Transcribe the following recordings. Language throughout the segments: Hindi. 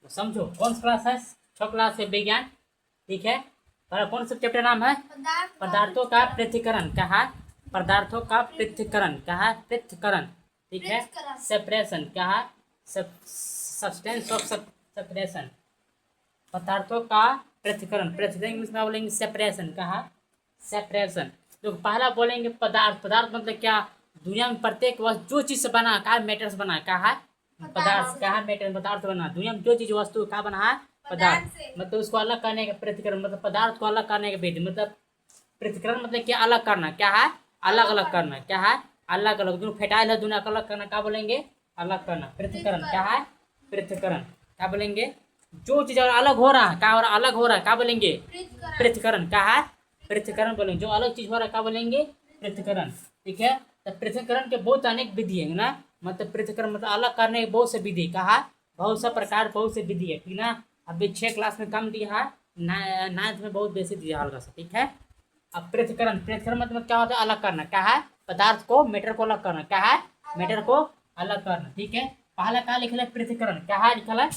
तो समझो कौन सा क्लास है, 6 क्लास है विज्ञान। ठीक है, पर कौन सा चैप्टर नाम है? पदार्थों का पृथक्करण। क्या है? पदार्थों का पृथक्करण। क्या है? पृथक्करण। ठीक है, सेपरेशन। क्या है? Substance of separation. पदार्थों का पृथक्करण। पृथक्करण में बोलेंगे सेपरेशन। कहा? सेपरेशन। तो पहला बोलेंगे पदार्थ। पदार्थ मतलब क्या? दुनिया में प्रत्येक वस्तु जो चीज से बना, कहा मैटर से बना, कहा पदार्थ, कहा मैटर पदार्थ बना। दुनिया में जो चीज वस्तु का बना है पदार्थ, मतलब उसको अलग करने का पृथक्करण, मतलब पदार्थ को अलग करने का विधि, मतलब पृथक्करण मतलब क्या? अलग करना। क्या है? अलग अलग करना। क्या है? अलग अलग। दोनों फेटाइल है, दोनों अलग करना, क्या बोलेंगे? अलग करना, पृथक्करण। क्या है? पृथक्करण। क्या बोलेंगे? जो चीज अलग हो रहा है, क्या हो रहा है? अलग हो रहा है, क्या बोलेंगे? पृथक्करण। क्या है? पृथक्करण बोलेंगे। जो अलग चीज हो रहा है, क्या बोलेंगे? पृथक्करण। ठीक है, तो पृथक्करण के बहुत अनेक विधि है ना, मतलब पृथक्करण मतलब अलग करने के बहुत से विधि। कहा? बहुत सा प्रकार, बहुत से विधि है। ठीक ना, अभी 6 क्लास में कम दिया है, 9th में बहुत बेसी दिया हल्का सा। ठीक है, अब पृथक्करण। पृथक्करण मतलब क्या होता है? अलग करना। क्या है? पदार्थ को, मैटर को अलग करना। क्या है? मैटर को अलग करना। ठीक है, पहला क्या लिखल है? पृथक्करण। क्या है लिखल है?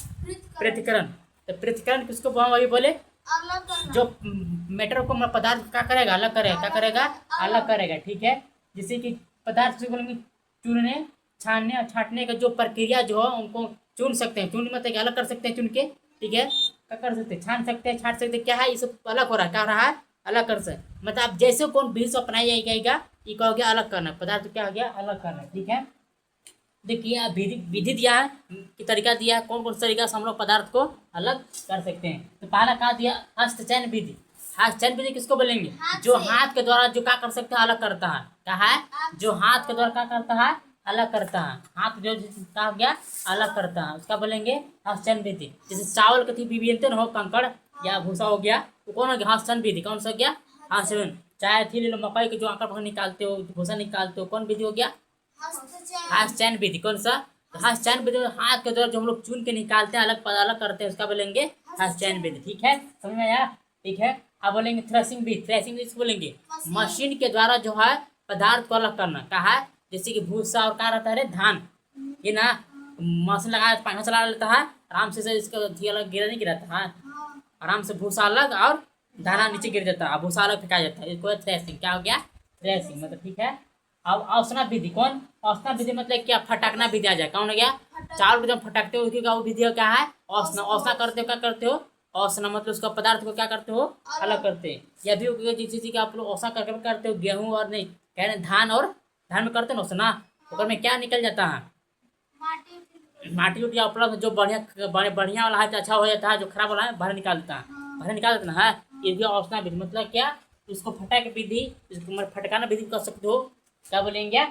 पृथक्करण। तो पृथक्करण किसको वही बोले? जो मैटर को पदार्थ क्या करेगा? अलग करेगा। क्या करेगा? अलग करेगा। ठीक है, जैसे कि पदार्थ से बोलेंगे चुनने, छानने और छांटने का जो प्रक्रिया जो है, उनको चुन सकते हैं। चुन मतलब अलग कर सकते हैं, चुन के। ठीक है, क्या कर सकते हैं? छान सकते हैं, छाट सकते हैं। क्या है? ये सब अलग हो रहा है। क्या हो रहा है? अलग कर से, मतलब आप जैसे कौन विधि से अपनाया जाएगा, ये क्या हो गया? अलग करना। पदार्थ क्या हो गया? अलग करना। ठीक है, देखिए विधि विधि दिया है कि तरीका दिया है, कौन कौन सा तरीका से हम लोग पदार्थ को अलग कर सकते हैं। तो पहला क्या दिया? हस्तचयन विधि। हस्तचयन विधि किसको बोलेंगे? जो हाथ के द्वारा जो क्या कर सकते हैं? अलग करता है। क्या है? जो हाथ के द्वारा क्या करता है? अलग करता है। हाथ जो क्या हो गया? अलग करता है, उसका बोलेंगे हस्तचयन विधि। जैसे चावल के विभिन्न हो, कंकड़ या भूसा हो गया, तो कौन हो गया? हस्तचयन विधि। कौन सा हो गया? हस्तचयन। चाहे थी ले लो, मकई के जो आंकड़ पकड़ निकालते हो, भूसा निकालते हो, कौन विधि हो गया? हस्तचयन विधि। कौन सा? हस्तचयन विधि हाथ के द्वारा जो हम लोग चुन के निकालते हैं, अलग अलग करते हैं, उसका बोलेंगे हस्तचयन विधि। ठीक है, समझ में आया? ठीक है, अब बोलेंगे थ्रेसिंग विधि। थ्रेसिंग विधि बोलेंगे मशीन के द्वारा जो है पदार्थ को अलग करना। कहा है? जैसे कि भूसा और क्या रहता है? धान, ये ना मशीन लगा पंखा चला लेता है, आराम से इसका अलग गिरा नहीं गिराता है, आराम से भूसा अलग और दाना नीचे गिर जाता है, भूसा अलग फेंका जाता है, इसको थ्रेसिंग। क्या हो गया? थ्रेसिंग मतलब। ठीक है, अब औसना विधि। कौन? औसना विधि मतलब क्या? फटकना विधि आ जाए। कौन हो गया? चावल को जब फटकते हो उसकी वो विधि क्या है? औसना। औसना करते हो, क्या करते हो? औसना मतलब उसका पदार्थ को क्या करते हो? अलग करते हैं। या भी जिस चीज का आप लोग औसना करके करते हो, गेहूं और नहीं कह रहे धान, और धान में करते हो औसना, ओकर में क्या निकल जाता है? माटी उटी उपलब्ध जो बढ़िया वाला है, अच्छा हो जाता है, जो खराब वाला है बाहर निकाल देता है, बाहर निकाल देता है। ये भी औसना विधि मतलब क्या? इसको फटा के विधि, इसको फटकाना विधि कर सकते हो। क्या बोलेंगे?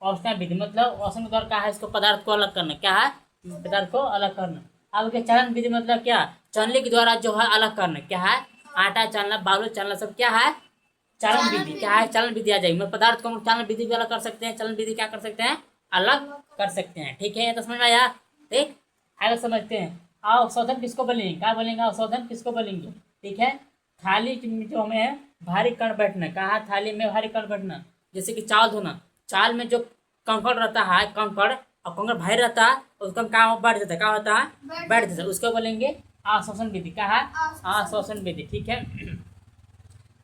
औसना विधि मतलब औसना द्वारा क्या है? इसको पदार्थ को अलग करना। क्या है? पदार्थ को अलग करना। अब क्या? चलन विधि मतलब क्या? चलने के द्वारा जो है अलग करना। क्या है? आटा चलना, बालू चलना, सब क्या है? चलन विधि। क्या है? चलन विधि आ जाएगी। मतलब पदार्थ को हम चलन विधि भी अलग कर सकते हैं, चलन विधि क्या कर सकते हैं? अलग कर सकते हैं। ठीक है, ये तो समझ में आया? ठीक, आगे समझते हैं। अवशोधन किसको बोलेंगे? क्या बोलेंगे? अवशोधन किसको बोलेंगे? ठीक है, थाली जो हमें है भारी कण बैठना। कहा? थाली में भारी कण बैठना। जैसे कि चावल धोना, चावल में जो कंकड़ रहता है, कंकड़ और कंकड़ भारी रहता है, उसका क्या बैठ जाता है? क्या होता है? बैठ जाता है, उसको बोलेंगे अवशोषण विधि। क्या है? अवशोषण विधि। ठीक है,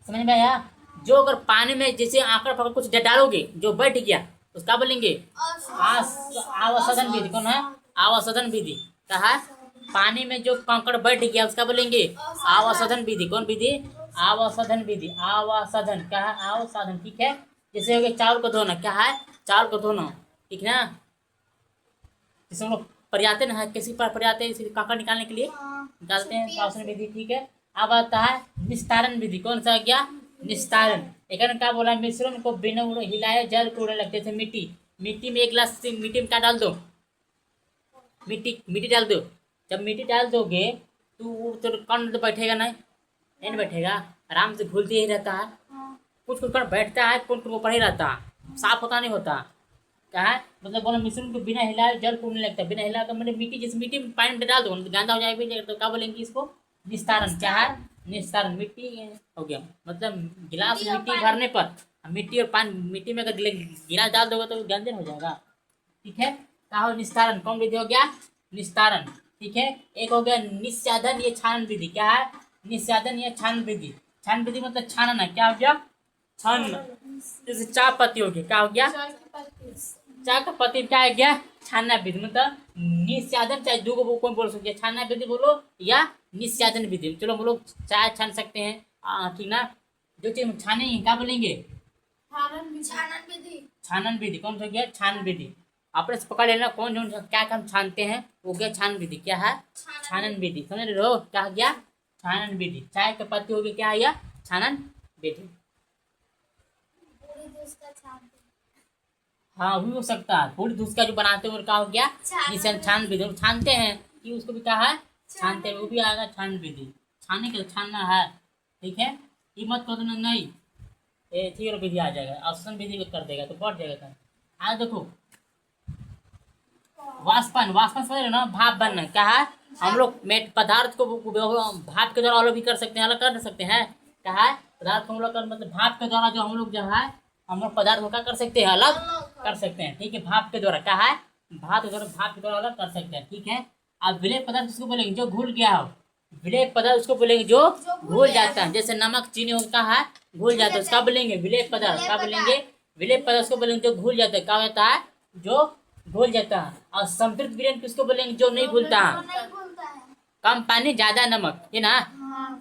समझ में आया? जो अगर पानी में जैसे आंकड़ा पकड़ कुछ डालोगे जो बैठ गया, उसका बोलेंगे आवासधन विधि। कौन है? आवासधन विधि। कहा? पानी में जो कंकड़ बैठ गया उसका बोलेंगे आवासधन विधि। कौन विधि? आवासधन विधि। आवासधन। क्या है? आवासधन। ठीक है, जैसे हो गया चावल को धोना। क्या है? चावल को धोना। ठीक ना, जैसे हम लोग प्रयाते ना, किसी पर प्रयाते इसी कांकड़ निकालने के लिए निकालते हैं, आवासधन विधि। ठीक है, अब आता है निस्तारण विधि। कौन सा गया? निस्तारण। एक क्या बोला? मिश्रण को बिना हिलाए जल को उड़ने लगते थे। मिट्टी, मिट्टी में एक गिलास मिट्टी में क्या डाल दो? मिट्टी, मिट्टी डाल दो। जब मिट्टी डाल दोगे तो कण तो बैठेगा नहीं, नहीं बैठेगा, आराम से घुलते ही रहता है। कुछ कुछ कण बैठता है, कुछ कुछ ऊपर ही रहता है, साफ होता नहीं होता। क्या है? मतलब बोला मिश्रण को बिना हिलाए जल को उड़ने लगता है। बिना हिलाए मतलब मिट्टी, जिस मिट्टी में पानी में डाल दो गंदा हो जाएगा, तो क्या बोलेंगे इसको? निस्तारण। क्या है? निस्तारण। मिट्टी हो गया, मतलब गिलास मिट्टी भरने पर मिट्टी और पानी, मिट्टी में अगर गिलास डाल दोगे तो गंदे हो जाएगा। ठीक है, क्या हो? निस्तारण। कौन विधि हो गया? निस्तारण। ठीक है। एक हो गया निस्यादन, ये छानन विधि। क्या है? निस्यादन या छानन विधि। छानन विधि मतलब छानना। क्या हो गया? छानना। जैसे चाय पत्ती हो गया, क्या हो गया? चाय का पत्ती क्या है गया? छानना विधि। मतलब निस्यादन, चाहे दो को कौन बोल सकते हैं, छानना विधि बोलो या निस्यादन विधि। चलो हम लोग चाय छान सकते हैं, ठीक ना। जो चीज हम छानेंगे क्या बोलेंगे? छानन विधि। कौन सा गया? छानन विधि। आपने से पकड़ लेना कौन जो क्या हम छानते हैं, वो गया छानन विधि। क्या है? छानन विधि। समझ रहे हो? क्या हो गया? छानन विधि। चाय का पत्ती हो गया, क्या है यह? छानन विधि। हाँ वो भी हो सकता है। पूरी दूध का जो बनाते हैं वो क्या हो गया? जिसे हम छान विधि छानते हैं, कि उसको भी कहा है छानते हैं, वो भी आएगा छान विधि। छानने के लिए छानना है, ठीक है। ये मत कर देना नहीं, ये ठीक है विधि आ जाएगा, आसन विधि कर देगा तो बढ़ जाएगा था। आज देखो वाष्पन, वाष्पन समझ रहे हो ना? भाप बनना। क्या है? हम लोग मेट पदार्थ को भाप के द्वारा अलग भी कर सकते हैं, अलग कर सकते हैं। क्या है? पदार्थ को हम लोग मतलब भाप के द्वारा जो हम लोग जो है हम लोग पदार्थ को क्या कर सकते हैं? अलग कर सकते हैं, ठीक है। भाप के द्वारा। क्या है? भाप के द्वारा, भाप के द्वारा अलग कर सकते हैं, ठीक है। अब विलेय पदार्थ उसको बोलेंगे जो घुल गया हो। विलेय पदार्थ उसको बोलेंगे जो घुल जाता है, जैसे नमक चीनी होता है घुल जाता है, उसका बोलेंगे विलेय पदार्थ। क्या बोलेंगे? विलेय पदार्थ उसको बोलेंगे जो घुल जाता है। क्या होता है? जो घुल जाता है। और संतृप्त विलेय किसको बोलेंगे? जो नहीं घुलता है। कम पानी ज्यादा नमक, ये ना।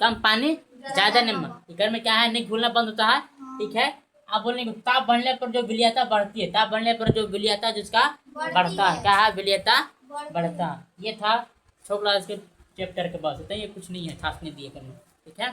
कम पानी ज्यादा नमक। घर में क्या है? नहीं घुलना बंद होता है, ठीक है। आप बोलेंगे ताप बढ़ने पर जो विलीयता बढ़ती है, ताप बढ़ने पर जो विलीयता जिसका बढ़ता है। क्या है? विलीयता बढ़ता। ये था छोटा क्लास के चैप्टर के बाद होता है, ये कुछ नहीं है खास नहीं दिए करना, ठीक है।